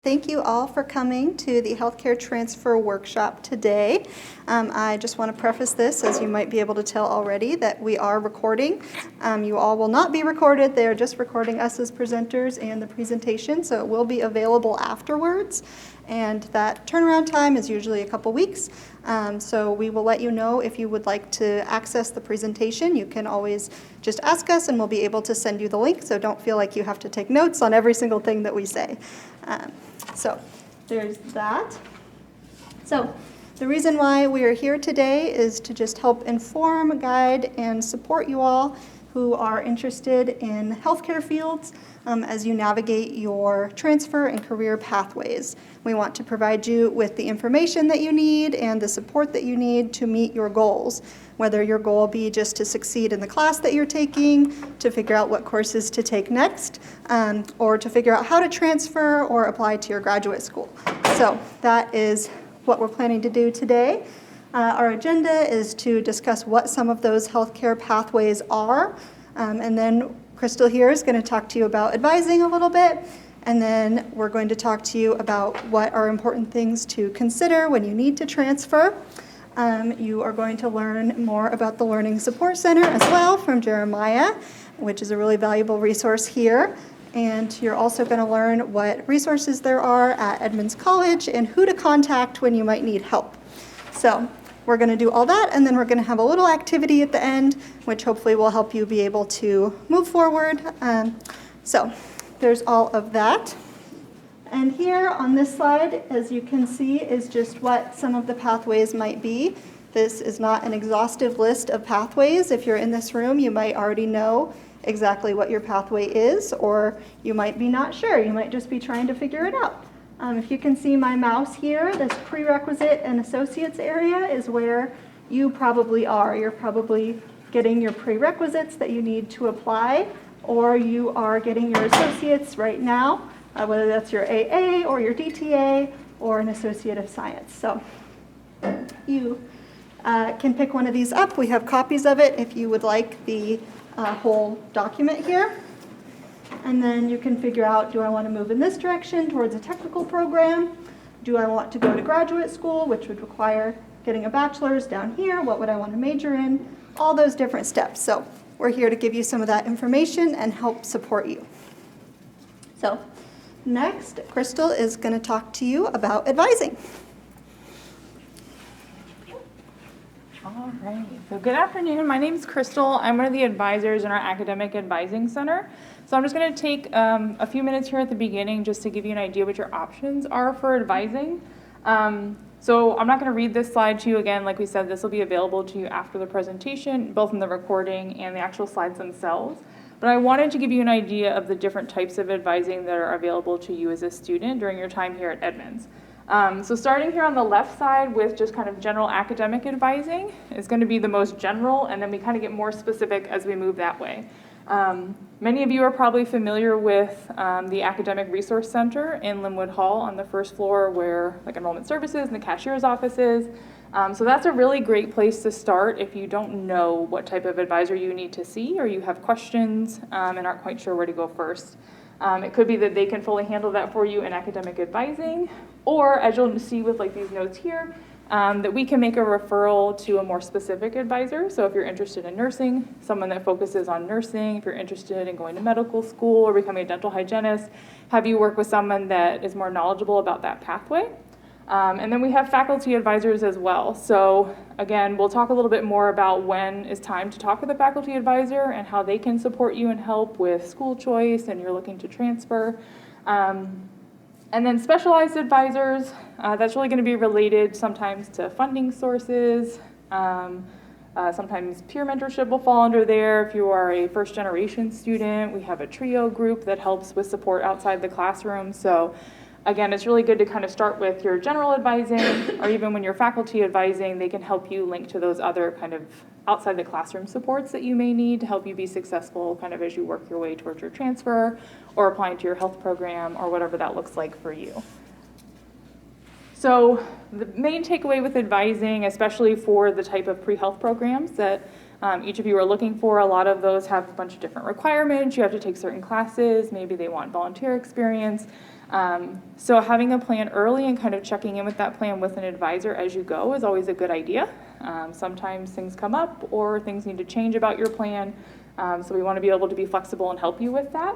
Thank you all for coming to the Healthcare Transfer Workshop today. I just want to preface this, as you might be able to tell already, that we are recording. You all will not be recorded. They are just recording us as presenters and the presentation, so it will be available afterwards. And that turnaround time is usually a couple weeks. So we will let you know if you would like to access the presentation. You can always just ask us and we'll be able to send you the link, so don't feel like you have to take notes on every single thing that we say. So there's that. So the reason why we are here today is to just help inform, guide, and support you all who are interested in healthcare fields as you navigate your transfer and career pathways. We want to provide you with the information that you need and the support that you need to meet your goals, whether your goal be just to succeed in the class that you're taking, to figure out what courses to take next, or to figure out how to transfer or apply to your graduate school. So that is what we're planning to do today. Our agenda is to discuss what some of those healthcare pathways are, and then Krystal here is going to talk to you about advising a little bit, and then we're going to talk to you about what are important things to consider when you need to transfer. You are going to learn more about the Learning Support Center as well from Jeremiah, which is a really valuable resource here. And you're also going to learn what resources there are at Edmonds College and who to contact when you might need help. So we're going to do all that, and then we're going to have a little activity at the end, which hopefully will help you be able to move forward. So there's all of that. And here on this slide, as you can see, is just what some of the pathways might be. This is not an exhaustive list of pathways. If you're in this room, you might already know exactly what your pathway is, or you might be not sure. You might just be trying to figure it out. If you can see my mouse here, this prerequisite and associates area is where you probably are. You're probably getting your prerequisites that you need to apply, or you are getting your associates right now, whether that's your AA or your DTA or an Associate of Science. So you can pick one of these up. We have copies of it if you would like the whole document here. And then you can figure out, do I want to move in this direction towards a technical program? Do I want to go to graduate school, which would require getting a bachelor's down here? What would I want to major in? All those different steps. So we're here to give you some of that information and help support you. So next, Krystal is going to talk to you about advising. All right, so good afternoon. My name is Krystal. I'm one of the advisors in our Academic Advising Center. So I'm just going to take a few minutes here at the beginning just to give you an idea what your options are for advising. So I'm not going to read this slide to you again. Like we said, this will be available to you after the presentation, both in the recording and the actual slides themselves. But I wanted to give you an idea of the different types of advising that are available to you as a student during your time here at Edmonds. So starting here on the left side with just kind of general academic advising is going to be the most general, and then we kind of get more specific as we move that way. Many of you are probably familiar with the Academic Resource Center in Lynnwood Hall on the first floor where like enrollment services and the cashier's office is. So that's a really great place to start if you don't know what type of advisor you need to see or you have questions and aren't quite sure where to go first. It could be that they can fully handle that for you in academic advising, or as you'll see with like these notes here, that we can make a referral to a more specific advisor. So if you're interested in nursing, someone that focuses on nursing, if you're interested in going to medical school or becoming a dental hygienist, have you work with someone that is more knowledgeable about that pathway. And then we have faculty advisors as well. So again, we'll talk a little bit more about when is time to talk with a faculty advisor and how they can support you and help with school choice and you're looking to transfer. And then specialized advisors, that's really going to be related sometimes to funding sources. Sometimes peer mentorship will fall under there. If you are a first generation student, we have a TRIO group that helps with support outside the classroom. So again, it's really good to kind of start with your general advising, or even when you're faculty advising, they can help you link to those other kind of outside the classroom supports that you may need to help you be successful kind of as you work your way towards your transfer or applying to your health program or whatever that looks like for you. So the main takeaway with advising, especially for the type of pre-health programs that each of you are looking for. A lot of those have a bunch of different requirements. You have to take certain classes. Maybe they want volunteer experience. So having a plan early and kind of checking in with that plan with an advisor as you go is always a good idea. Sometimes things come up or things need to change about your plan. So we want to be able to be flexible and help you with that.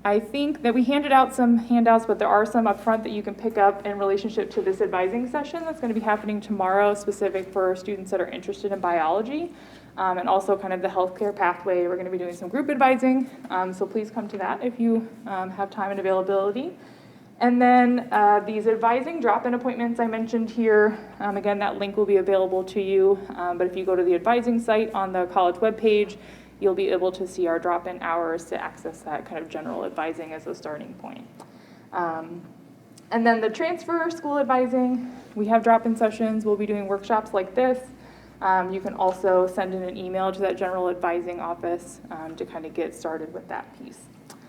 I think that we handed out some handouts, but there are some up front that you can pick up in relationship to this advising session that's going to be happening tomorrow, specific for students that are interested in biology, and also kind of the healthcare pathway. We're going to be doing some group advising, so please come to that if you have time and availability. And then these advising drop-in appointments I mentioned here, again, that link will be available to you, but if you go to the advising site on the college webpage, you'll be able to see our drop-in hours to access that kind of general advising as a starting point. And then the transfer school advising, we have drop-in sessions. We'll be doing workshops like this. You can also send in an email to that general advising office to kind of get started with that piece.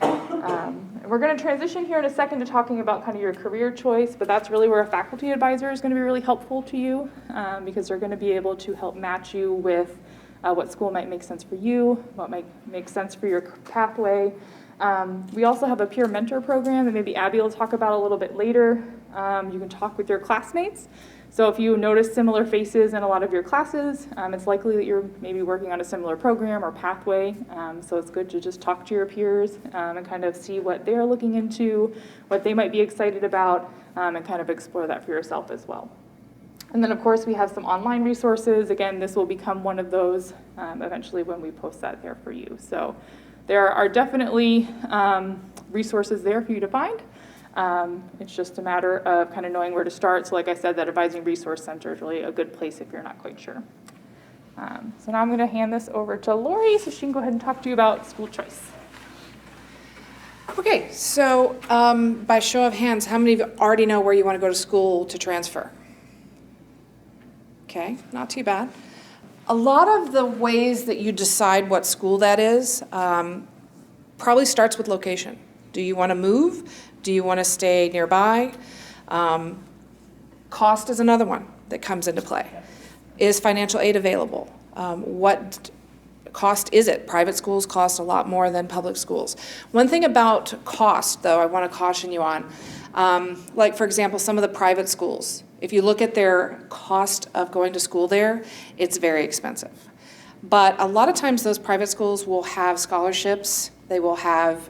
We're going to transition here in a second to talking about kind of your career choice, but that's really where a faculty advisor is going to be really helpful to you because they're going to be able to help match you with what school might make sense for you, what might make sense for your pathway. We also have a peer mentor program that maybe Abby will talk about a little bit later. You can talk with your classmates. So if you notice similar faces in a lot of your classes, it's likely that you're maybe working on a similar program or pathway. So it's good to just talk to your peers and kind of see what they're looking into, what they might be excited about, and kind of explore that for yourself as well. And then, of course, we have some online resources. Again, this will become one of those eventually when we post that there for you. So there are definitely resources there for you to find. It's just a matter of kind of knowing where to start. So like I said, that Advising Resource Center is really a good place if you're not quite sure. So now I'm going to hand this over to Lori so she can go ahead and talk to you about school choice. Okay, so by show of hands, how many of you already know where you want to go to school to transfer? Okay, not too bad. A lot of the ways that you decide what school that is probably starts with location. Do you want to move? Do you want to stay nearby? Cost is another one that comes into play. Is financial aid available? What cost is it? Private schools cost a lot more than public schools. One thing about cost, though, I want to caution you on, like, for example, some of the private schools, if you look at their cost of going to school there, it's very expensive. But a lot of times those private schools will have scholarships, they will have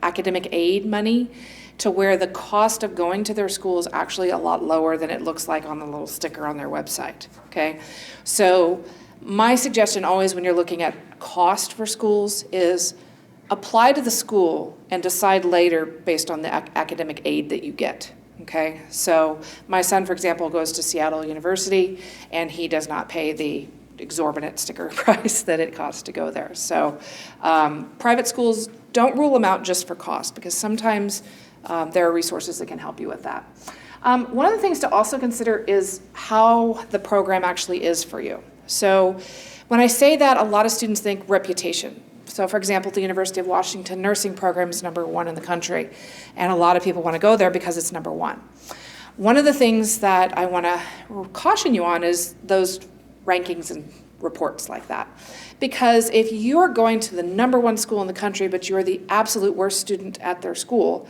academic aid money to where the cost of going to their school is actually a lot lower than it looks like on the little sticker on their website, okay? So my suggestion always when you're looking at cost for schools is apply to the school and decide later based on the academic aid that you get. Okay, so my son, for example, goes to Seattle University, and he does not pay the exorbitant sticker price that it costs to go there. So private schools, don't rule them out just for cost, because sometimes there are resources that can help you with that. One of the things to also consider is how the program actually is for you. So when I say that, a lot of students think reputation. So for example, the University of Washington nursing program is #1 in the country, and a lot of people want to go there because it's #1. One of the things that I want to caution you on is those rankings and reports like that. Because if you're going to the #1 school in the country, but you're the absolute worst student at their school,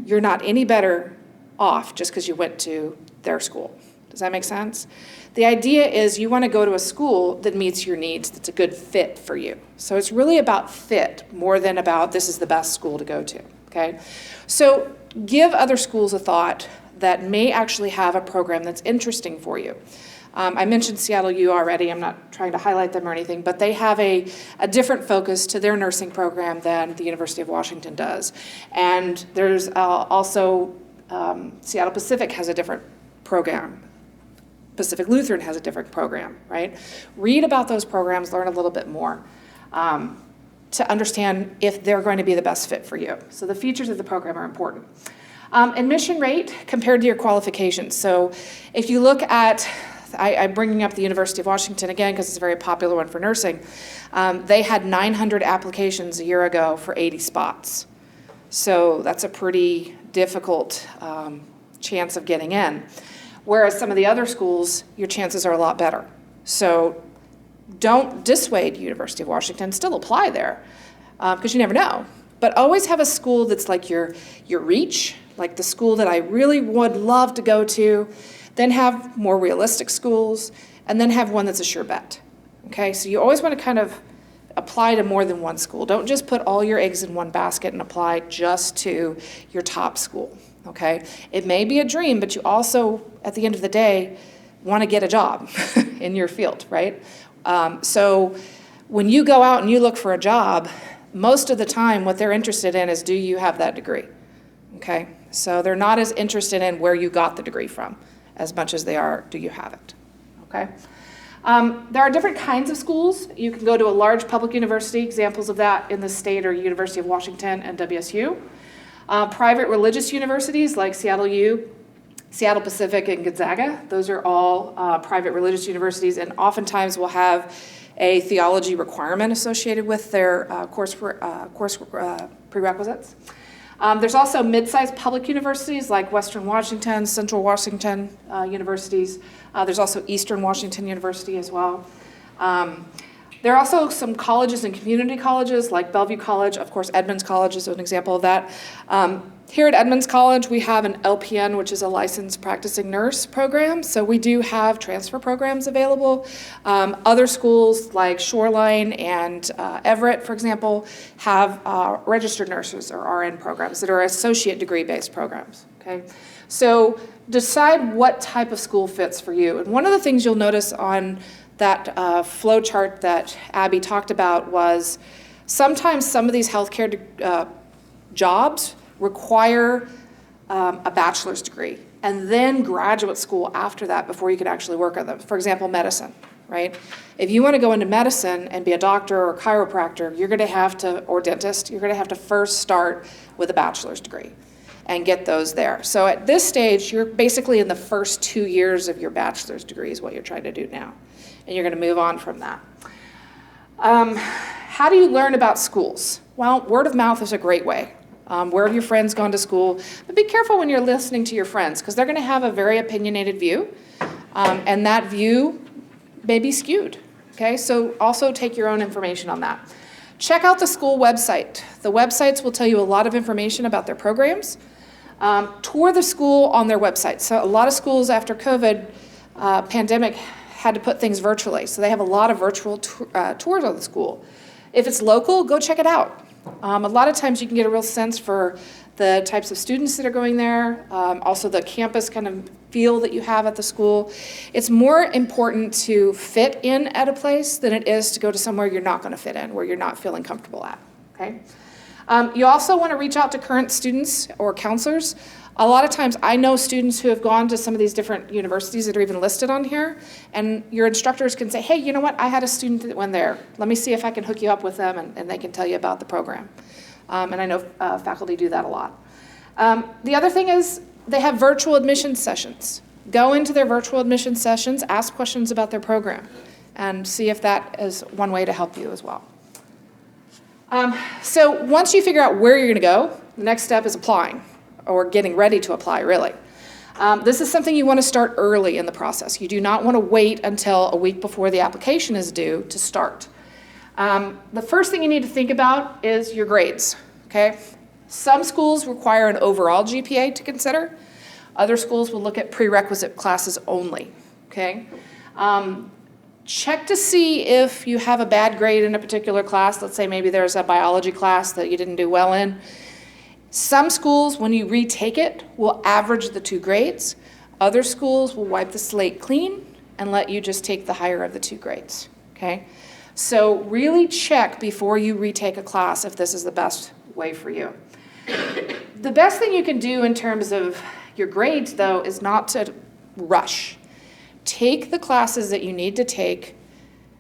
you're not any better off just because you went to their school. Does that make sense? The idea is you want to go to a school that meets your needs, that's a good fit for you. So it's really about fit more than about this is the best school to go to, okay? So give other schools a thought that may actually have a program that's interesting for you. I mentioned Seattle U already. I'm not trying to highlight them or anything, but they have a different focus to their nursing program than the University of Washington does. And there's also Seattle Pacific has a different program. Pacific Lutheran has a different program, right? Read about those programs, learn a little bit more to understand if they're going to be the best fit for you. So the features of the program are important. Admission rate compared to your qualifications. So if you look at, I'm bringing up the University of Washington again because it's a very popular one for nursing. They had 900 applications a year ago for 80 spots. So that's a pretty difficult chance of getting in. Whereas some of the other schools, your chances are a lot better. So don't dissuade University of Washington, still apply there, because you never know. But always have a school that's like your reach, like the school that I really would love to go to, then have more realistic schools, and then have one that's a sure bet. Okay, so you always want to kind of apply to more than one school. Don't just put all your eggs in one basket and apply just to your top school. Okay, it may be a dream, but you also, at the end of the day, want to get a job in your field, right? So when you go out and you look for a job, most of the time what they're interested in is, do you have that degree? Okay, so they're not as interested in where you got the degree from as much as they are, do you have it? Okay. There are different kinds of schools. You can go to a large public university. Examples of that in the state are University of Washington and WSU. Private religious universities like Seattle U, Seattle Pacific, and Gonzaga. Those are all private religious universities, and oftentimes will have a theology requirement associated with their course prerequisites. There's also mid-sized public universities like Western Washington, Central Washington universities. There's also Eastern Washington University as well. There are also some colleges and community colleges like Bellevue College. Of course, Edmonds College is an example of that. Here at Edmonds College, we have an LPN, which is a licensed practicing nurse program. So we do have transfer programs available. Other schools like Shoreline and Everett, for example, have registered nurses or RN programs that are associate degree-based programs. Okay, so decide what type of school fits for you. And one of the things you'll notice on that flow chart that Abby talked about was sometimes some of these healthcare jobs require a bachelor's degree and then graduate school after that before you can actually work on them. For example, medicine, right? If you want to go into medicine and be a doctor or chiropractor, you're going to have to, or dentist, you're going to have to first start with a bachelor's degree and get those there. So at this stage, you're basically in the first 2 years of your bachelor's degree is what you're trying to do now. And you're going to move on from that. How do you learn about schools? Well, word of mouth is a great way. Where have your friends gone to school? But be careful when you're listening to your friends, because they're going to have a very opinionated view, and that view may be skewed. Okay, so also take your own information on that. Check out the school website. The websites will tell you a lot of information about their programs. Tour the school on their website. So a lot of schools after COVID pandemic had to put things virtually. So they have a lot of virtual tours of the school. If it's local, go check it out. A lot of times you can get a real sense for the types of students that are going there, also the campus kind of feel that you have at the school. It's more important to fit in at a place than it is to go to somewhere you're not going to fit in, where you're not feeling comfortable at. Okay? You also want to reach out to current students or counselors. A lot of times I know students who have gone to some of these different universities that are even listed on here, and your instructors can say, hey, you know what, I had a student that went there. Let me see if I can hook you up with them, and they can tell you about the program. And I know faculty do that a lot. The other thing is they have virtual admission sessions. Go into their virtual admission sessions, ask questions about their program, and see if that is one way to help you as well. So once you figure out where you're going to go, the next step is applying, or getting ready to apply, really. This is something you want to start early in the process. You do not want to wait until a week before the application is due to start. The first thing you need to think about is your grades, okay? Some schools require an overall GPA to consider. Other schools will look at prerequisite classes only, okay? Check to see if you have a bad grade in a particular class. Let's say maybe there's a biology class that you didn't do well in. Some schools, when you retake it, will average the 2 grades. Other schools will wipe the slate clean and let you just take the higher of the 2 grades, okay? So really check before you retake a class if this is the best way for you. The best thing you can do in terms of your grades, though, is not to rush. Take the classes that you need to take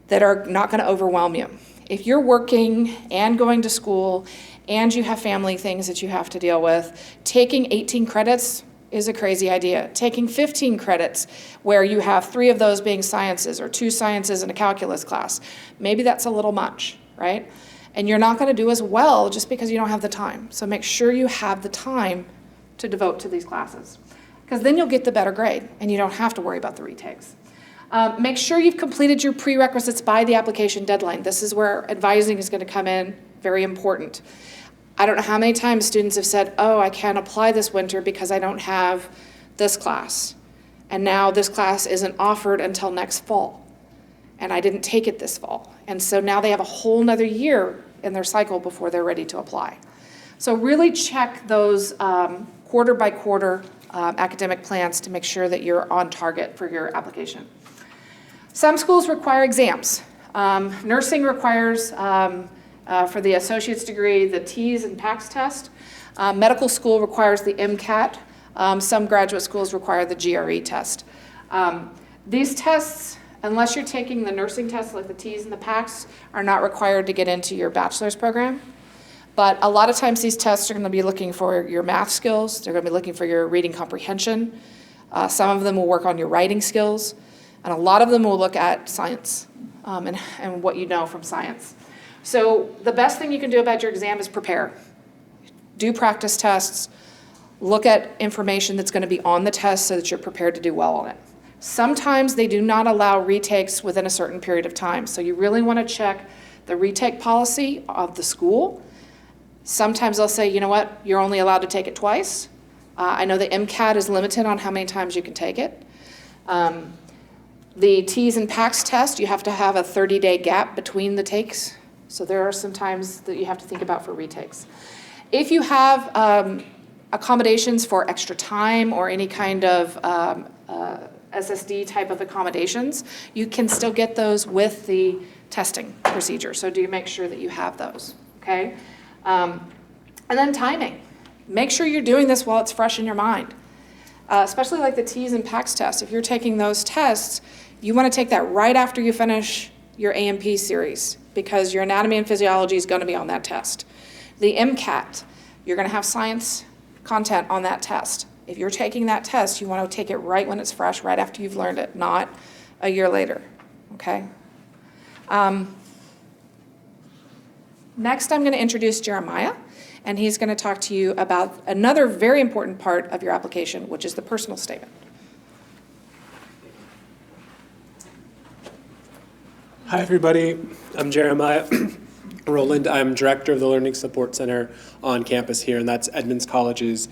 that are not going to overwhelm you. If you're working and going to school and you have family things that you have to deal with, taking 18 credits is a crazy idea. Taking 15 credits where you have 3 of those being sciences or 2 sciences and a calculus class, maybe that's a little much, right? And you're not going to do as well just because you don't have the time. So make sure you have the time to devote to these classes, because then you'll get the better grade and you don't have to worry about the retakes. Make sure you've completed your prerequisites by the application deadline. This is where advising is going to come in, very important. I don't know how many times students have said, oh, I can't apply this winter because I don't have this class. And now this class isn't offered until next fall. And I didn't take it this fall. And so now they have a whole nother year in their cycle before they're ready to apply. So really check those quarter by quarter academic plans to make sure that you're on target for your application. Some schools require exams. Nursing requires, for the associate's degree, the T's and PACS test. Medical school requires the MCAT. Some graduate schools require the GRE test. These tests, unless you're taking the nursing tests like the T's and the PACS, are not required to get into your bachelor's program. But a lot of times these tests are going to be looking for your math skills. They're going to be looking for your reading comprehension. Some of them will work on your writing skills. And a lot of them will look at science and what you know from science. So the best thing you can do about your exam is prepare. Do practice tests. Look at information that's going to be on the test so that you're prepared to do well on it. Sometimes they do not allow retakes within a certain period of time. So you really want to check the retake policy of the school. Sometimes they'll say, you know what, you're only allowed to take it twice. I know the MCAT is limited on how many times you can take it. The T's and PACS test, you have to have a 30-day gap between the takes. So there are some times that you have to think about for retakes. If you have accommodations for extra time or any kind of SSD type of accommodations, you can still get those with the testing procedure. So do make sure that you have those, okay? And then timing. Make sure you're doing this while it's fresh in your mind. Especially like the T's and PACS tests. If you're taking those tests, you want to take that right after you finish your A&P series because your anatomy and physiology is going to be on that test. The MCAT, you're going to have science content on that test. If you're taking that test, you want to take it right when it's fresh, right after you've learned it, not a year later, okay? Next, I'm going to introduce Jeremiah, and he's going to talk to you about another very important part of your application, which is the personal statement. Hi, everybody. I'm Jeremiah Roland. I'm director of the Learning Support Center on campus here, and that's Edmonds College's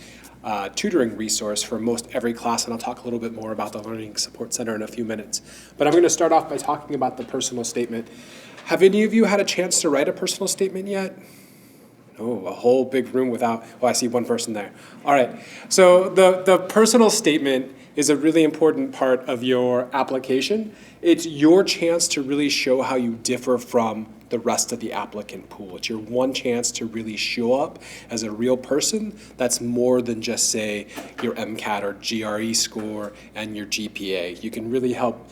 tutoring resource for most every class, and I'll talk a little bit more about the Learning Support Center in a few minutes. But I'm going to start off by talking about the personal statement. Have any of you had a chance to write a personal statement yet? Oh, a whole big room without, oh, I see one person there. All right, so the personal statement is a really important part of your application. It's your chance to really show how you differ from the rest of the applicant pool. It's your one chance to really show up as a real person that's more than just, say, your MCAT or GRE score and your GPA. You can really help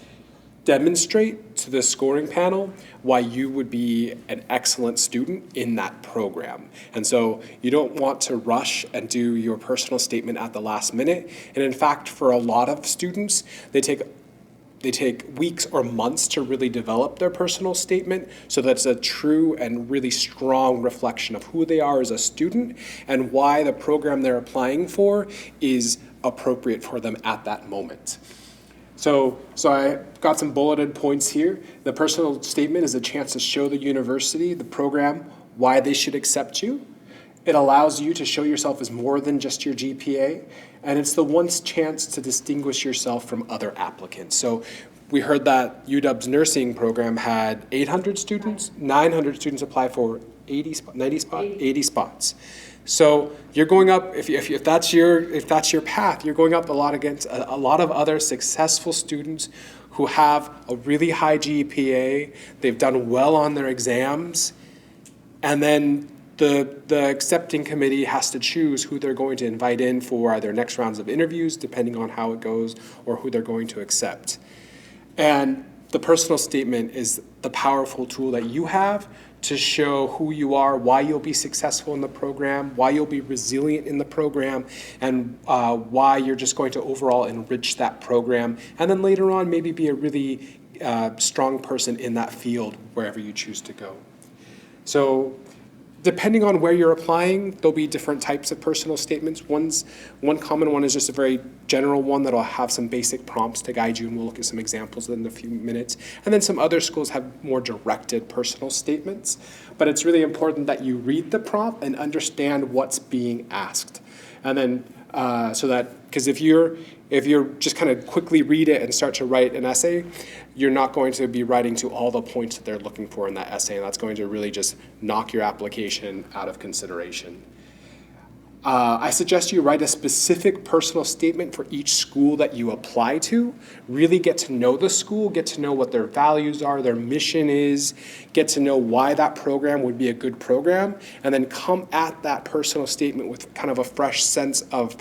demonstrate to the scoring panel why you would be an excellent student in that program. And so you don't want to rush and do your personal statement at the last minute. And in fact, for a lot of students, they take weeks or months to really develop their personal statement so that's a true and really strong reflection of who they are as a student and why the program they're applying for is appropriate for them at that moment. So I got some bulleted points here. The personal statement is a chance to show the university, the program, why they should accept you. It allows you to show yourself as more than just your GPA, and it's the one chance to distinguish yourself from other applicants. So we heard that UW's nursing program had 800 students, 900 students apply for 80 spots. So you're going up, if that's your path, you're going up a lot against a lot of other successful students who have a really high GPA, they've done well on their exams, and then the accepting committee has to choose who they're going to invite in for either next rounds of interviews, depending on how it goes, or who they're going to accept. And the personal statement is the powerful tool that you have to show who you are, why you'll be successful in the program, why you'll be resilient in the program, and why you're just going to overall enrich that program. And then later on, maybe be a really strong person in that field wherever you choose to go. So Depending on where you're applying, there'll be different types of personal statements. One common one is just a very general one that'll have some basic prompts to guide you, and we'll look at some examples in a few minutes. And then some other schools have more directed personal statements. But it's really important that you read the prompt and understand what's being asked. And then because if you're just kind of quickly read it and start to write an essay, you're not going to be writing to all the points that they're looking for in that essay, and that's going to really just knock your application out of consideration. I suggest you write a specific personal statement for each school that you apply to. Really get to know the school, get to know what their values are, their mission is, get to know why that program would be a good program, and then come at that personal statement with kind of a fresh sense of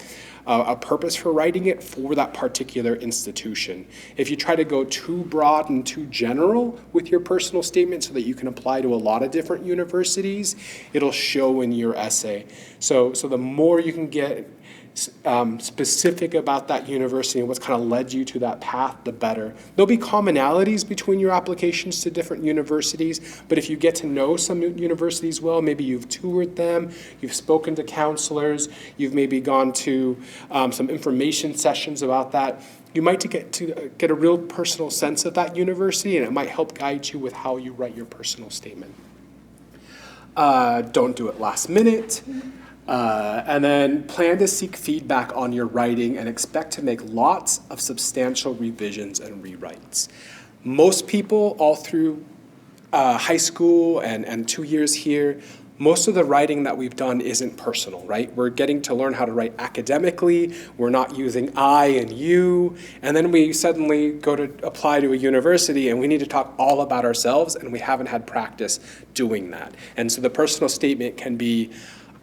a purpose for writing it for that particular institution. If you try to go too broad and too general with your personal statement so that you can apply to a lot of different universities, it'll show in your essay. So the more you can get specific about that university and what's kind of led you to that path, the better. There'll be commonalities between your applications to different universities, but if you get to know some universities well, maybe you've toured them, you've spoken to counselors, you've maybe gone to some information sessions about that, you might get a real personal sense of that university, and it might help guide you with how you write your personal statement. Don't do it last minute. And then plan to seek feedback on your writing and expect to make lots of substantial revisions and rewrites. Most people all through high school and 2 years here, most of the writing that we've done isn't personal, right? We're getting to learn how to write academically, we're not using I and you, and then we suddenly go to apply to a university and we need to talk all about ourselves, and we haven't had practice doing that. And so the personal statement can be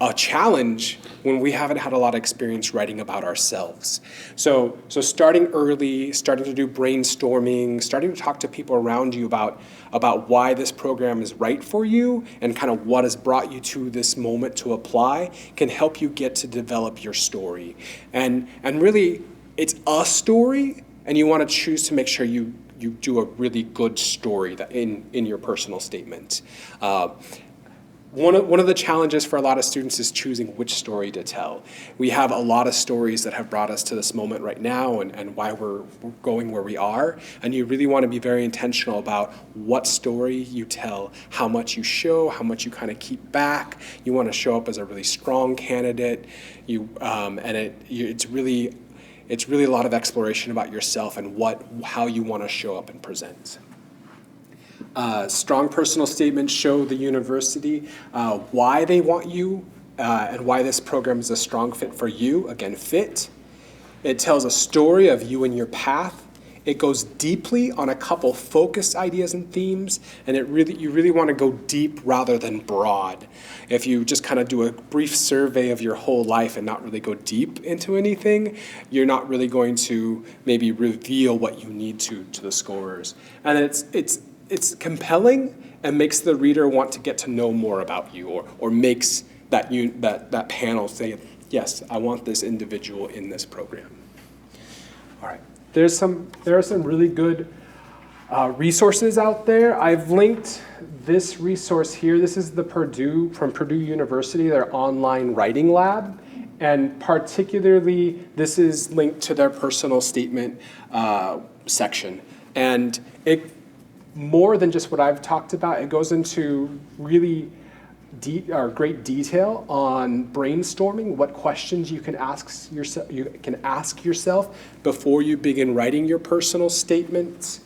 a challenge when we haven't had a lot of experience writing about ourselves. So starting early, starting to do brainstorming, starting to talk to people around you about why this program is right for you and kind of what has brought you to this moment to apply can help you get to develop your story. And really, it's a story, and you want to choose to make sure you do a really good story in your personal statement. One of the challenges for a lot of students is choosing which story to tell. We have a lot of stories that have brought us to this moment right now and why we're going where we are, and you really want to be very intentional about what story you tell, how much you show, how much you kind of keep back. You want to show up as a really strong candidate. It's really a lot of exploration about yourself and how you want to show up and present. Strong personal statements show the university why they want you and why this program is a strong fit for you. Again, fit. It tells a story of you and your path. It goes deeply on a couple focused ideas and themes, and you really want to go deep rather than broad. If you just kind of do a brief survey of your whole life and not really go deep into anything, you're not really going to maybe reveal what you need to the scorers. And it's compelling and makes the reader want to get to know more about you, or makes that panel say, yes, I want this individual in this program. All right, there are some really good resources out there. I've linked this resource here. This is from Purdue University, their online writing lab. And particularly, this is linked to their personal statement section. And it, more than just what I've talked about, it goes into really great detail on brainstorming, what questions you can ask yourself before you begin writing your personal statements.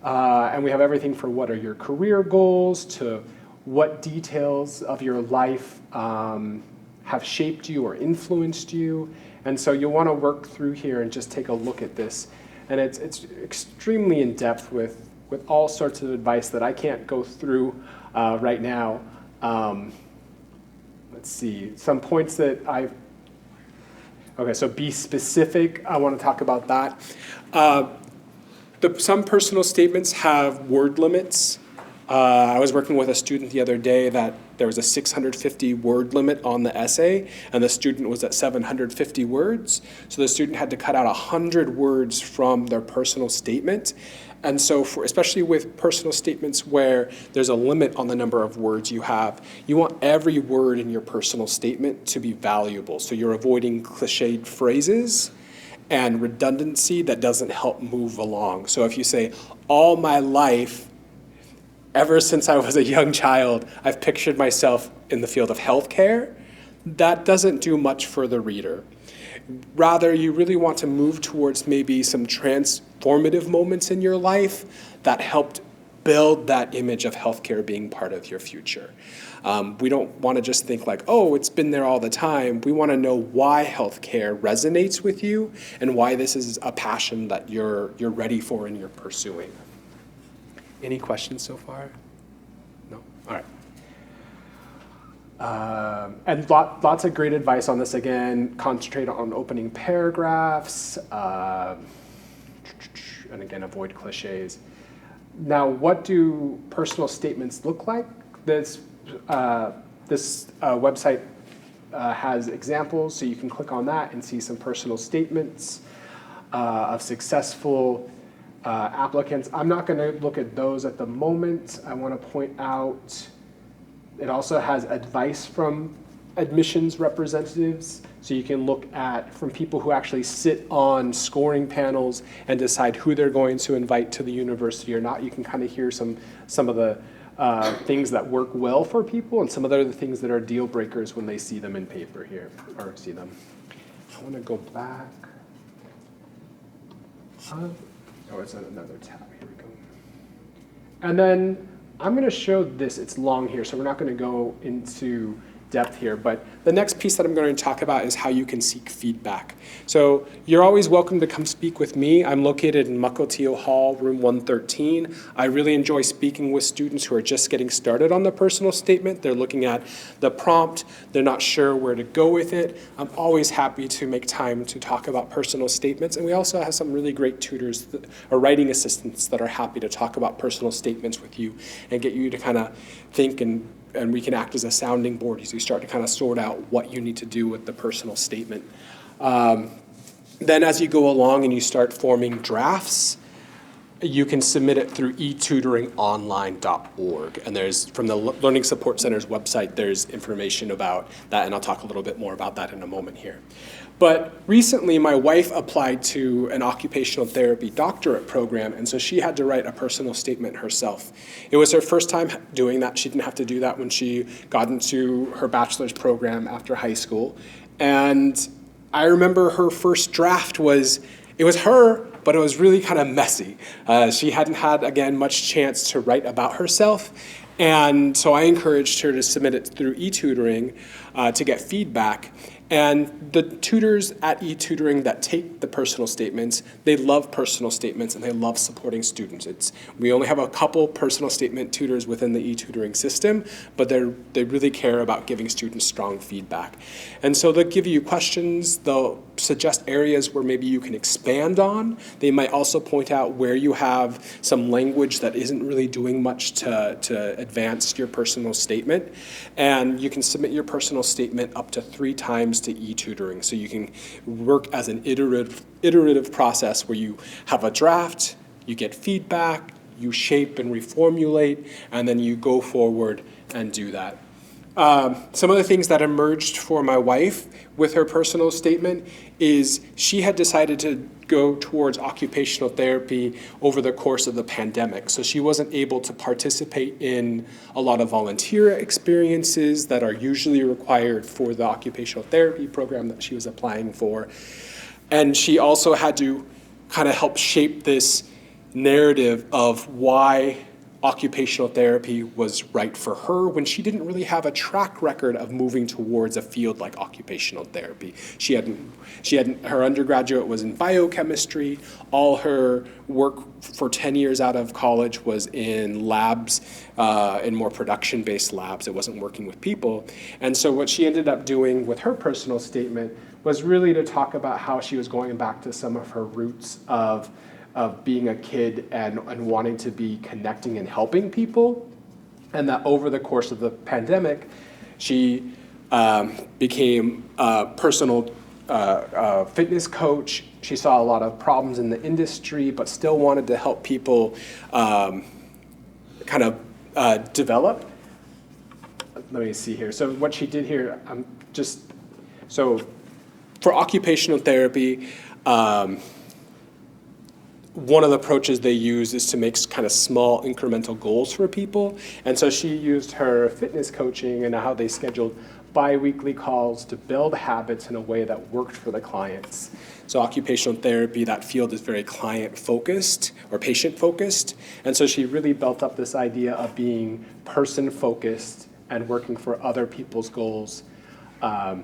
And we have everything from what are your career goals to what details of your life have shaped you or influenced you. And so you'll want to work through here and just take a look at this. And it's extremely in-depth with all sorts of advice that I can't go through right now. Let's see, some points that so be specific. I want to talk about that. Some personal statements have word limits. I was working with a student the other day that there was a 650 word limit on the essay, and the student was at 750 words. So the student had to cut out 100 words from their personal statement. And so especially with personal statements where there's a limit on the number of words you have, you want every word in your personal statement to be valuable. So you're avoiding cliched phrases and redundancy that doesn't help move along. So if you say, all my life, ever since I was a young child, I've pictured myself in the field of healthcare, that doesn't do much for the reader. Rather, you really want to move towards maybe some transformative moments in your life that helped build that image of healthcare being part of your future. We don't want to just think like, oh, it's been there all the time. We want to know why healthcare resonates with you and why this is a passion that you're ready for and you're pursuing. Any questions so far? No? All right. And lots of great advice on this. Again, concentrate on opening paragraphs, and again, avoid cliches. Now, what do personal statements look like? This website has examples, so you can click on that and see some personal statements of successful applicants. I'm not going to look at those at the moment. I want to point out it also has advice from admissions representatives, so you can look at from people who actually sit on scoring panels and decide who they're going to invite to the university or not. You can kind of hear some of the things that work well for people and some of the other things that are deal breakers when they see them in paper here, or see them. I want to go back. Oh, it's on another tab. Here we go. And then I'm going to show this. It's long here, so we're not going to go into depth here, but the next piece that I'm going to talk about is how you can seek feedback. So you're always welcome to come speak with me. I'm located in Mukilteo Hall, room 113. I really enjoy speaking with students who are just getting started on the personal statement. They're looking at the prompt. They're not sure where to go with it. I'm always happy to make time to talk about personal statements, and we also have some really great tutors or writing assistants that are happy to talk about personal statements with you and get you to kind of think, and we can act as a sounding board as you start to kind of sort out what you need to do with the personal statement. Then as you go along and you start forming drafts, you can submit it through etutoringonline.org. And there's, from the Learning Support Center's website, there's information about that, and I'll talk a little bit more about that in a moment here. But recently, my wife applied to an occupational therapy doctorate program, and so she had to write a personal statement herself. It was her first time doing that. She didn't have to do that when she got into her bachelor's program after high school. And I remember her first draft was her, but it was really kind of messy. She hadn't had, again, much chance to write about herself. And so I encouraged her to submit it through eTutoring to get feedback. And the tutors at eTutoring that take the personal statements, they love personal statements and they love supporting students. We only have a couple personal statement tutors within the eTutoring system, but they really care about giving students strong feedback. And so they'll give you questions, they'll suggest areas where maybe you can expand on. They might also point out where you have some language that isn't really doing much to advance your personal statement. And you can submit your personal statement up to 3 times to eTutoring. So you can work as an iterative process where you have a draft, you get feedback, you shape and reformulate, and then you go forward and do that. Some of the things that emerged for my wife with her personal statement is she had decided to go towards occupational therapy over the course of the pandemic. So she wasn't able to participate in a lot of volunteer experiences that are usually required for the occupational therapy program that she was applying for. And she also had to kind of help shape this narrative of why occupational therapy was right for her when she didn't really have a track record of moving towards a field like occupational therapy. Her undergraduate was in biochemistry. All her work for 10 years out of college was in labs, in more production-based labs. It wasn't working with people. And so what she ended up doing with her personal statement was really to talk about how she was going back to some of her roots of being a kid and wanting to be connecting and helping people. and that over the course of the pandemic, she became a personal fitness coach. She saw a lot of problems in the industry, but still wanted to help people develop. Let me see here. So what she did here, so for occupational therapy, one of the approaches they use is to make kind of small incremental goals for people. And so she used her fitness coaching and how they scheduled bi-weekly calls to build habits in a way that worked for the clients. So occupational therapy, that field is very client-focused or patient-focused. And so she really built up this idea of being person-focused and working for other people's goals. But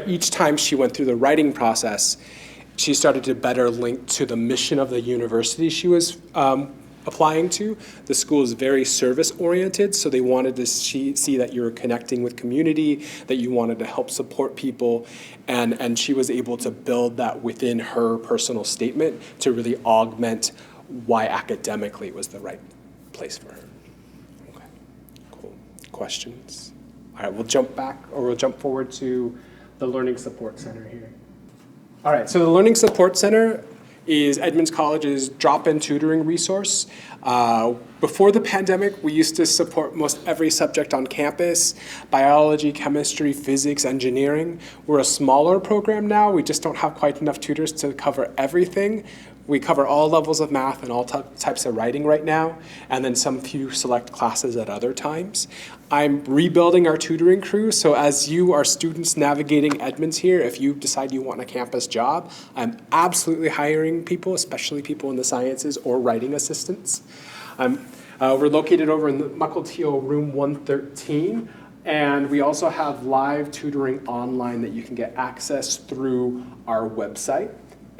each time she went through the writing process, she started to better link to the mission of the university she was applying to. The school is very service-oriented, so they wanted to see that you were connecting with community, that you wanted to help support people, and she was able to build that within her personal statement to really augment why academically it was the right place for her. Okay, cool. Questions? All right, we'll jump forward to the Learning Support Center here. All right, so the Learning Support Center is Edmonds College's drop-in tutoring resource. Before the pandemic, we used to support most every subject on campus: biology, chemistry, physics, engineering. We're a smaller program now. We just don't have quite enough tutors to cover everything. We cover all levels of math and all types of writing right now, and then some few select classes at other times. I'm rebuilding our tutoring crew, so as you are students navigating Edmonds here, if you decide you want a campus job, I'm absolutely hiring people, especially people in the sciences or writing assistants. We're located over in the Mukilteo room 113, and we also have live tutoring online that you can get access through our website.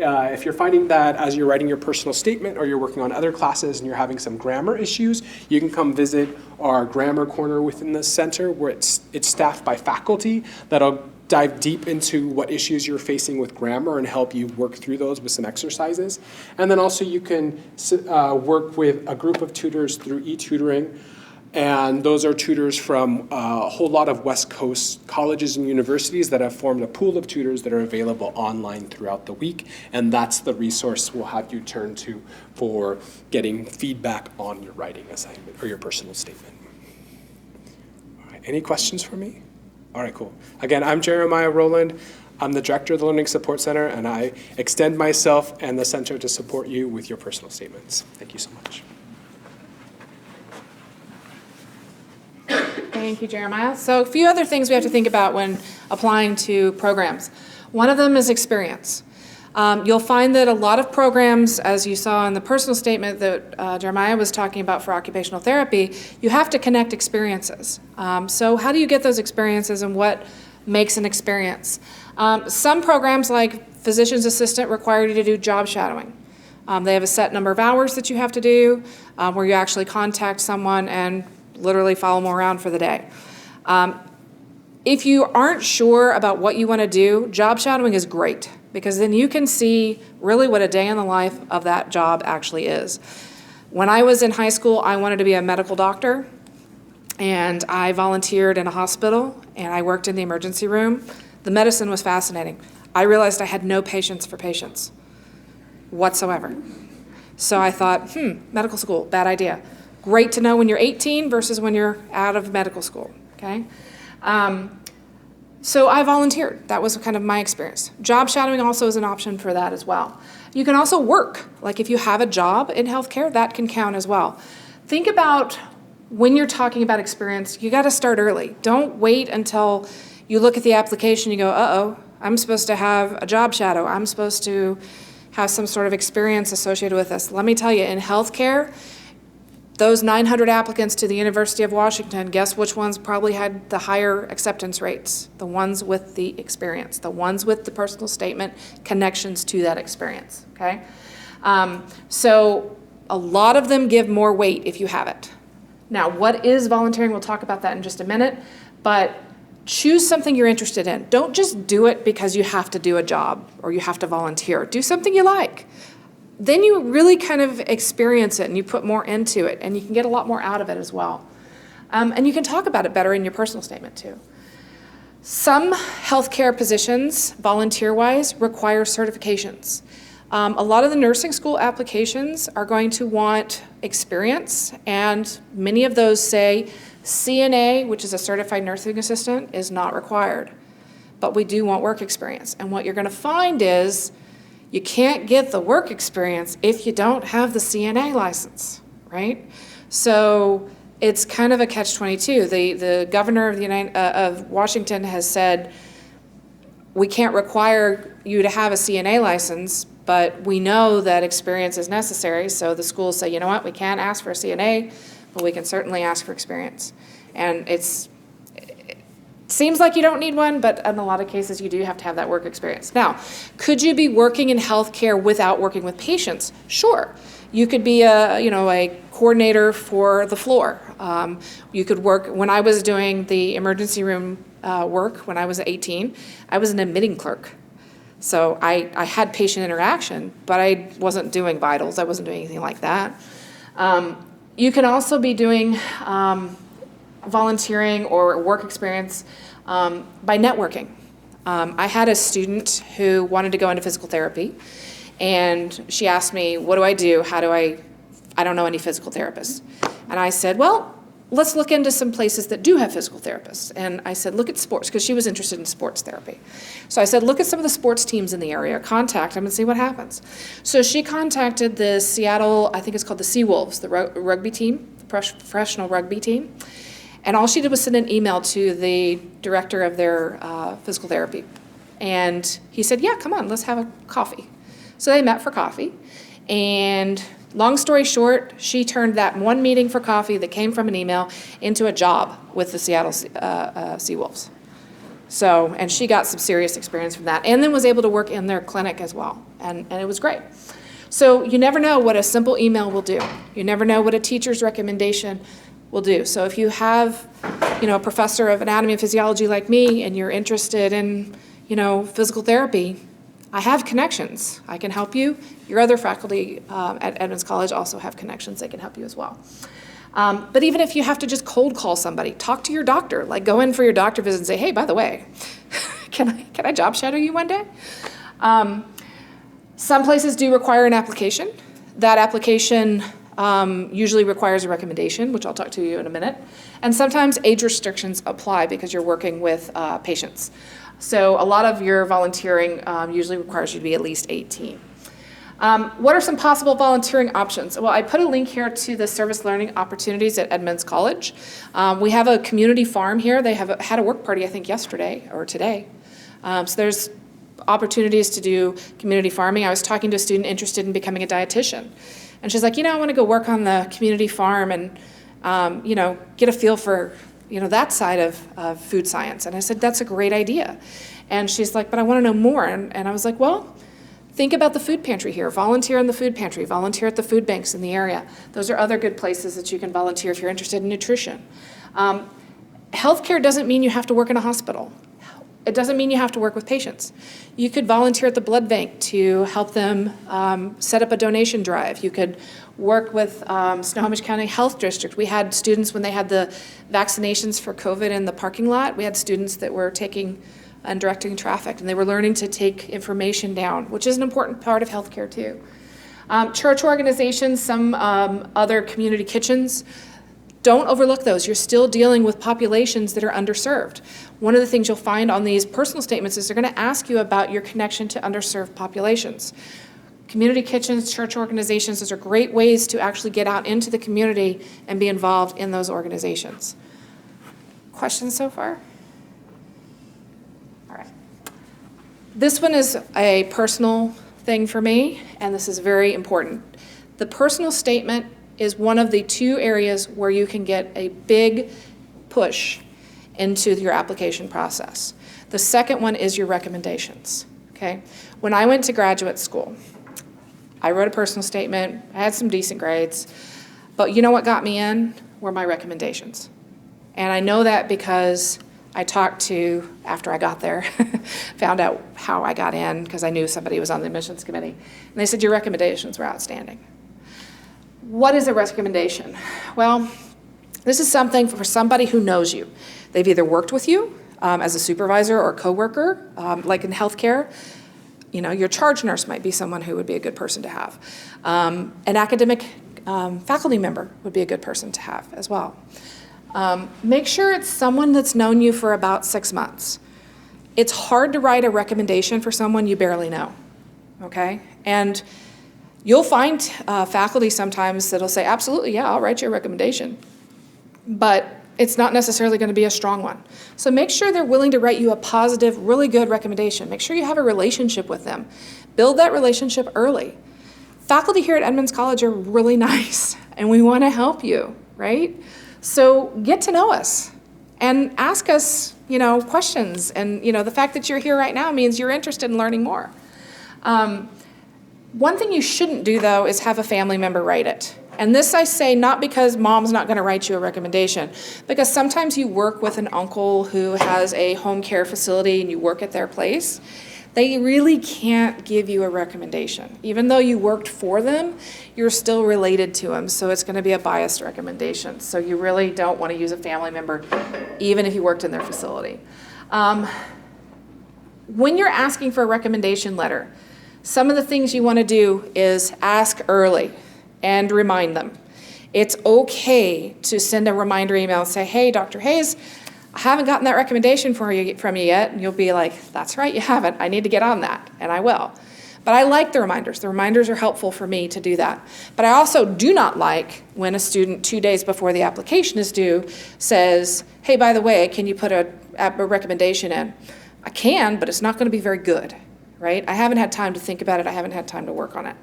If you're finding that as you're writing your personal statement or you're working on other classes and you're having some grammar issues, you can come visit our grammar corner within the center, where it's staffed by faculty that'll dive deep into what issues you're facing with grammar and help you work through those with some exercises. And then also you can work with a group of tutors through e-tutoring. And those are tutors from a whole lot of West Coast colleges and universities that have formed a pool of tutors that are available online throughout the week. And that's the resource we'll have you turn to for getting feedback on your writing assignment or your personal statement. All right, any questions for me? All right, cool. Again, I'm Jeremiah Roland. I'm the director of the Learning Support Center, and I extend myself and the center to support you with your personal statements. Thank you so much. Thank you, Jeremiah. So a few other things we have to think about when applying to programs. One of them is experience. You'll find that a lot of programs, as you saw in the personal statement that Jeremiah was talking about for occupational therapy, you have to connect experiences. So how do you get those experiences, and what makes an experience? Some programs, like physician's assistant, require you to do job shadowing. They have a set number of hours that you have to do, where you actually contact someone and literally follow them around for the day. If you aren't sure about what you want to do, job shadowing is great, because then you can see really what a day in the life of that job actually is. When I was in high school, I wanted to be a medical doctor, and I volunteered in a hospital, and I worked in the emergency room. The medicine was fascinating. I realized I had no patience for patients whatsoever. So I thought, medical school, bad idea. Great to know when you're 18 versus when you're out of medical school, okay? So I volunteered. That was kind of my experience. Job shadowing also is an option for that as well. You can also work. Like if you have a job in healthcare, that can count as well. Think about when you're talking about experience, you got to start early. Don't wait until you look at the application and you go, uh-oh, I'm supposed to have a job shadow. I'm supposed to have some sort of experience associated with this. Let me tell you, in healthcare, those 900 applicants to the University of Washington, guess which ones probably had the higher acceptance rates? The ones with the experience, the ones with the personal statement connections to that experience, okay? So a lot of them give more weight if you have it. Now, what is volunteering? We'll talk about that in just a minute, but choose something you're interested in. Don't just do it because you have to do a job or you have to volunteer. Do something you like. then you really kind of experience it and you put more into it and you can get a lot more out of it as well. And you can talk about it better in your personal statement too. Some healthcare positions, volunteer-wise, require certifications. A lot of the nursing school applications are going to want experience, and many of those say CNA, which is a certified nursing assistant, is not required. But we do want work experience. And what you're going to find is you can't get the work experience if you don't have the CNA license, right? So it's kind of a catch-22. The governor of of Washington has said, we can't require you to have a CNA license, but we know that experience is necessary. So the schools say, you know what, we can't ask for a CNA, but we can certainly ask for experience. And it seems like you don't need one, but in a lot of cases you do have to have that work experience. Now, could you be working in healthcare without working with patients? Sure. You could be a coordinator for the floor. You could work, when I was doing the emergency room work when I was 18, I was an admitting clerk. So I had patient interaction, but I wasn't doing vitals. I wasn't doing anything like that. You can also be doing volunteering or work experience by networking. I had a student who wanted to go into physical therapy, and she asked me, what do I do? I don't know any physical therapists. And I said, well, let's look into some places that do have physical therapists. And I said, look at sports, because she was interested in sports therapy. So I said, look at some of the sports teams in the area, contact them and see what happens. So she contacted the Seattle, I think it's called the Seawolves, the rugby team, the professional rugby team. And all she did was send an email to the director of their physical therapy. And he said, yeah, come on, let's have a coffee. So they met for coffee. And long story short, she turned that one meeting for coffee that came from an email into a job with the Seattle Seawolves. So, and she got some serious experience from that, and then was able to work in their clinic as well. And it was great. So you never know what a simple email will do. You never know what a teacher's recommendation will do. So if you have, a professor of anatomy and physiology like me, and you're interested in, physical therapy, I have connections. I can help you. Your other faculty at Edmonds College also have connections. They can help you as well. But even if you have to just cold call somebody, talk to your doctor. Like go in for your doctor visit and say, hey, by the way, can I job shadow you one day? Some places do require an application. That application usually requires a recommendation, which I'll talk to you in a minute. And sometimes age restrictions apply because you're working with patients. So a lot of your volunteering usually requires you to be at least 18. What are some possible volunteering options? Well, I put a link here to the service learning opportunities at Edmonds College. We have a community farm here. They had a work party, I think, yesterday or today. So there's opportunities to do community farming. I was talking to a student interested in becoming a dietitian. And she's like, I want to go work on the community farm and, get a feel for that side of food science. And I said, that's a great idea. And she's like, but I want to know more. And I was like, well, think about the food pantry here. Volunteer in the food pantry. Volunteer at the food banks in the area. Those are other good places that you can volunteer if you're interested in nutrition. Healthcare doesn't mean you have to work in a hospital. It doesn't mean you have to work with patients. You could volunteer at the blood bank to help them set up a donation drive. You could work with Snohomish County Health District. We had students when they had the vaccinations for COVID in the parking lot. We had students that were taking and directing traffic, and they were learning to take information down, which is an important part of healthcare too. Church organizations, some other community kitchens, don't overlook those. You're still dealing with populations that are underserved. One of the things you'll find on these personal statements is they're going to ask you about your connection to underserved populations. Community kitchens, church organizations, those are great ways to actually get out into the community and be involved in those organizations. Questions so far? All right. This one is a personal thing for me, and this is very important. The personal statement is one of the two areas where you can get a big push into your application process. The second one is your recommendations, okay? When I went to graduate school, I wrote a personal statement, I had some decent grades, but you know what got me in were my recommendations. And I know that because I talked to, after I got there, found out how I got in because I knew somebody was on the admissions committee. And they said, your recommendations were outstanding. What is a recommendation? Well, this is something for somebody who knows you. They've either worked with you as a supervisor or coworker, like in healthcare. You know, your charge nurse might be someone who would be a good person to have. An academic faculty member would be a good person to have as well. Make sure it's someone that's known you for about 6 months. It's hard to write a recommendation for someone you barely know, okay? And you'll find faculty sometimes that'll say, absolutely, yeah, I'll write you a recommendation. But it's not necessarily going to be a strong one. So make sure they're willing to write you a positive, really good recommendation. Make sure you have a relationship with them. Build that relationship early. Faculty here at Edmonds College are really nice, and we want to help you, right? So get to know us and ask us, questions. And, the fact that you're here right now means you're interested in learning more. One thing you shouldn't do, though, is have a family member write it. And this I say not because mom's not going to write you a recommendation, because sometimes you work with an uncle who has a home care facility and you work at their place. They really can't give you a recommendation. Even though you worked for them, you're still related to them, so it's going to be a biased recommendation. So you really don't want to use a family member, even if you worked in their facility. When you're asking for a recommendation letter, some of the things you want to do is ask early and remind them. It's okay to send a reminder email and say, hey, Dr. Hayes, I haven't gotten that recommendation from you yet. And you'll be like, that's right, you haven't. I need to get on that, and I will. But I like the reminders. The reminders are helpful for me to do that. But I also do not like when a student 2 days before the application is due says, hey, by the way, can you put a recommendation in? I can, but it's not going to be very good, right? I haven't had time to think about it. I haven't had time to work on it.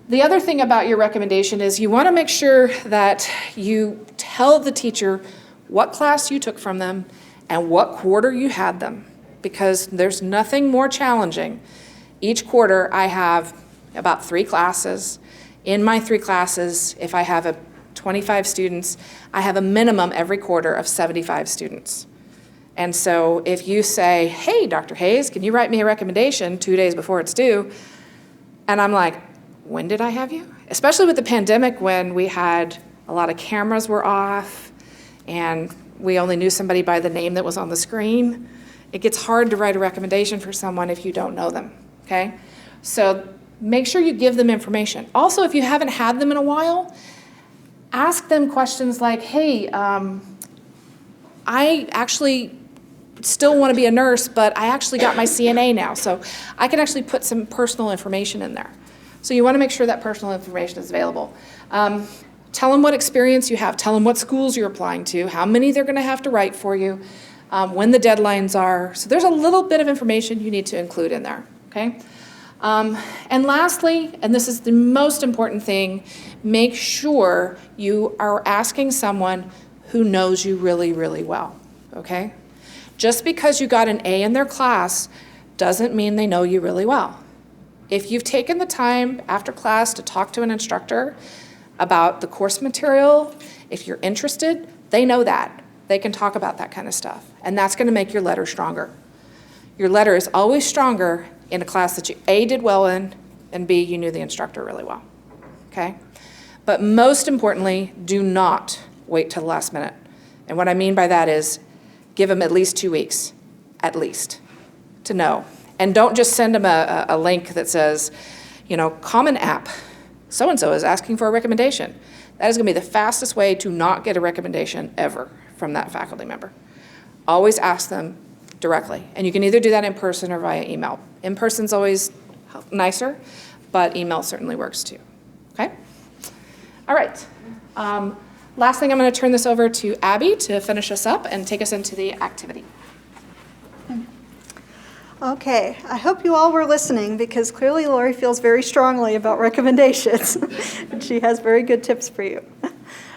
The other thing about your recommendation is you want to make sure that you tell the teacher what class you took from them and what quarter you had them, because there's nothing more challenging. Each quarter I have about 3 classes. In my 3 classes, if I have 25 students, I have a minimum every quarter of 75 students. And so if you say, hey, Dr. Hayes, can you write me a recommendation 2 days before it's due? And I'm like, when did I have you? Especially with the pandemic, when we had a lot of cameras were off and we only knew somebody by the name that was on the screen. It gets hard to write a recommendation for someone if you don't know them, okay? So make sure you give them information. Also, if you haven't had them in a while, ask them questions like, hey, I actually still want to be a nurse, but I actually got my CNA now, so I can actually put some personal information in there. So you want to make sure that personal information is available. Tell them what experience you have. Tell them what schools you're applying to, how many they're going to have to write for you, when the deadlines are. So there's a little bit of information you need to include in there, okay? And lastly, and this is the most important thing, make sure you are asking someone who knows you really, really well, okay? Just because you got an A in their class doesn't mean they know you really well. If you've taken the time after class to talk to an instructor about the course material, if you're interested, they know that. They can talk about that kind of stuff. And that's going to make your letter stronger. Your letter is always stronger in a class that you A, did well in, and B, you knew the instructor really well. Okay? But most importantly, do not wait till the last minute. And what I mean by that is give them at least 2 weeks, at least, to know. And don't just send them a link that says, Common App, so-and-so is asking for a recommendation. That is going to be the fastest way to not get a recommendation ever from that faculty member. Always ask them directly. And you can either do that in person or via email. In person's always nicer, but email certainly works too. Okay? All right. Last thing, I'm going to turn this over to Abby to finish us up and take us into the activity. Okay, I hope you all were listening because clearly Lori feels very strongly about recommendations and she has very good tips for you.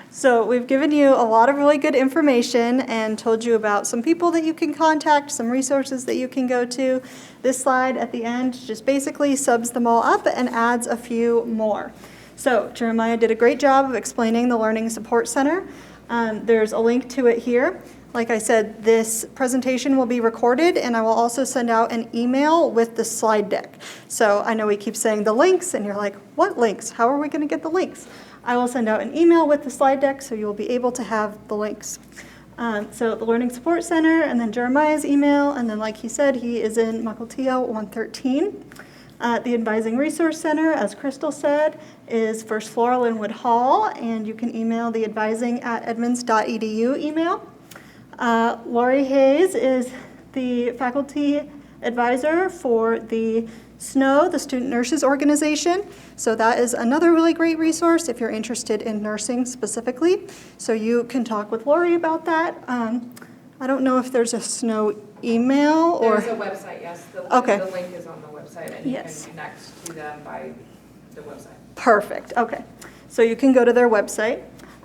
So we've given you a lot of really good information and told you about some people that you can contact, some resources that you can go to. This slide at the end just basically subs them all up and adds a few more. So Jeremiah did a great job of explaining the Learning Support Center. There's a link to it here. Like I said, this presentation will be recorded, and I will also send out an email with the slide deck. So I know we keep saying the links, and you're like, what links? How are we going to get the links? I will send out an email with the slide deck, so you'll be able to have the links. So the Learning Support Center, and then Jeremiah's email, and then like he said, he is in Mukilteo 113. The Advising Resource Center, as Krystal said, is first floor Lynnwood Hall, and you can email the advising@edmonds.edu email. Lori Hayes is the faculty advisor for the SNO, the Student Nurses Organization. So that is another really great resource if you're interested in nursing specifically. So you can talk with Lori about that. I don't know if there's a SNO email or... There's a website, yes. Okay. The link is on the website, and you Yes. can connect to them by the website. Perfect, okay. So you can go to their website.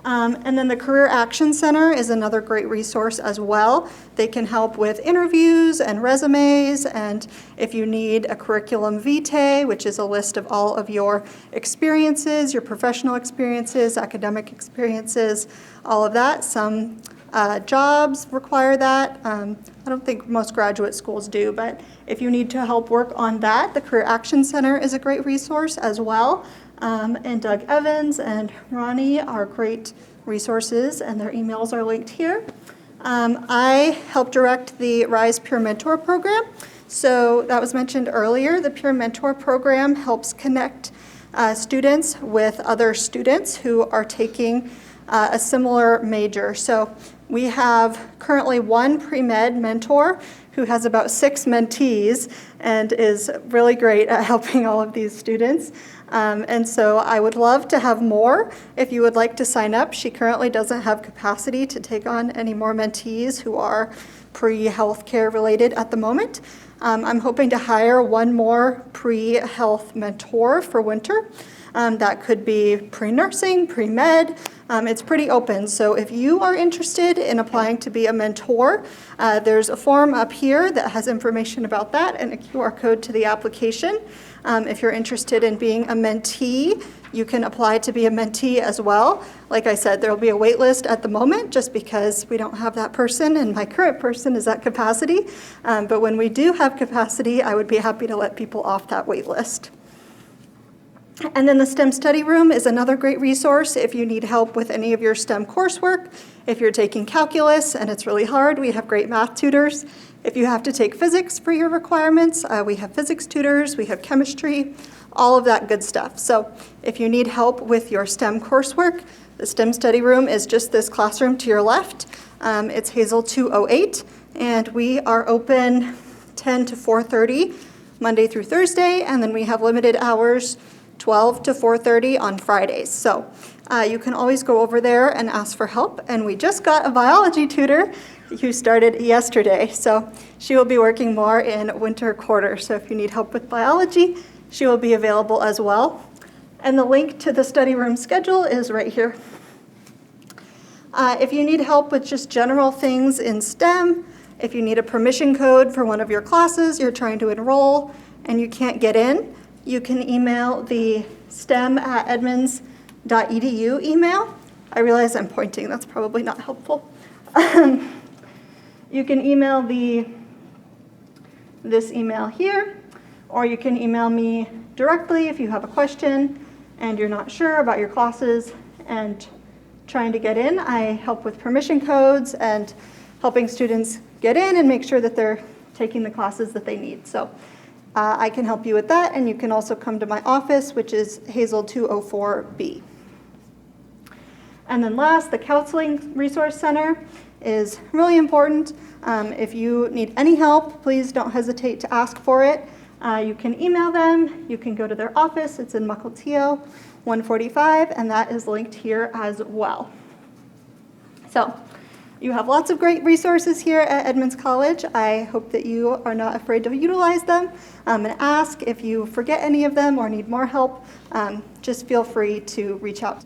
And then the Career Action Center is another great resource as well. They can help with interviews and resumes, and if you need a curriculum vitae, which is a list of all of your experiences, your professional experiences, academic experiences, all of that. Some jobs require that. I don't think most graduate schools do, but if you need to help work on that, the Career Action Center is a great resource as well. And Doug Evans and Ronnie are great resources, and their emails are linked here. I help direct the RISE Peer Mentor program. So that was mentioned earlier. The Peer Mentor program helps connect students with other students who are taking a similar major. So we have currently one pre-med mentor who has about 6 mentees and is really great at helping all of these students. And so I would love to have more if you would like to sign up. She currently doesn't have capacity to take on any more mentees who are pre-healthcare related at the moment. I'm hoping to hire one more pre-health mentor for winter. That could be pre-nursing, pre-med. It's pretty open. So if you are interested in applying to be a mentor, there's a form up here that has information about that and a QR code to the application. If you're interested in being a mentee, you can apply to be a mentee as well. Like I said, there will be a wait list at the moment just because we don't have that person and my current person is at capacity. But when we do have capacity, I would be happy to let people off that wait list. And then the STEM study room is another great resource if you need help with any of your STEM coursework. If you're taking calculus and it's really hard, we have great math tutors. If you have to take physics for your requirements, we have physics tutors, we have chemistry, all of that good stuff. So if you need help with your STEM coursework, the STEM study room is just this classroom to your left. It's Hazel 208, and we are open 10 to 4:30 Monday through Thursday, and then we have limited hours 12 to 4:30 on Fridays. So you can always go over there and ask for help. And we just got a biology tutor who started yesterday. So she will be working more in winter quarter. So if you need help with biology, she will be available as well. And the link to the study room schedule is right here. If you need help with just general things in STEM, if you need a permission code for one of your classes you're trying to enroll and you can't get in, you can email the stem@edmonds.edu email. I realize I'm pointing, that's probably not helpful. You can email this email here, or you can email me directly if you have a question and you're not sure about your classes and trying to get in. I help with permission codes and helping students get in and make sure that they're taking the classes that they need. So I can help you with that, and you can also come to my office, which is Hazel 204B. And then last, the Counseling Resource Center is really important. If you need any help, please don't hesitate to ask for it. You can email them, you can go to their office, it's in Mukilteo 145, and that is linked here as well. So you have lots of great resources here at Edmonds College. I hope that you are not afraid to utilize them and ask if you forget any of them or need more help. Just feel free to reach out.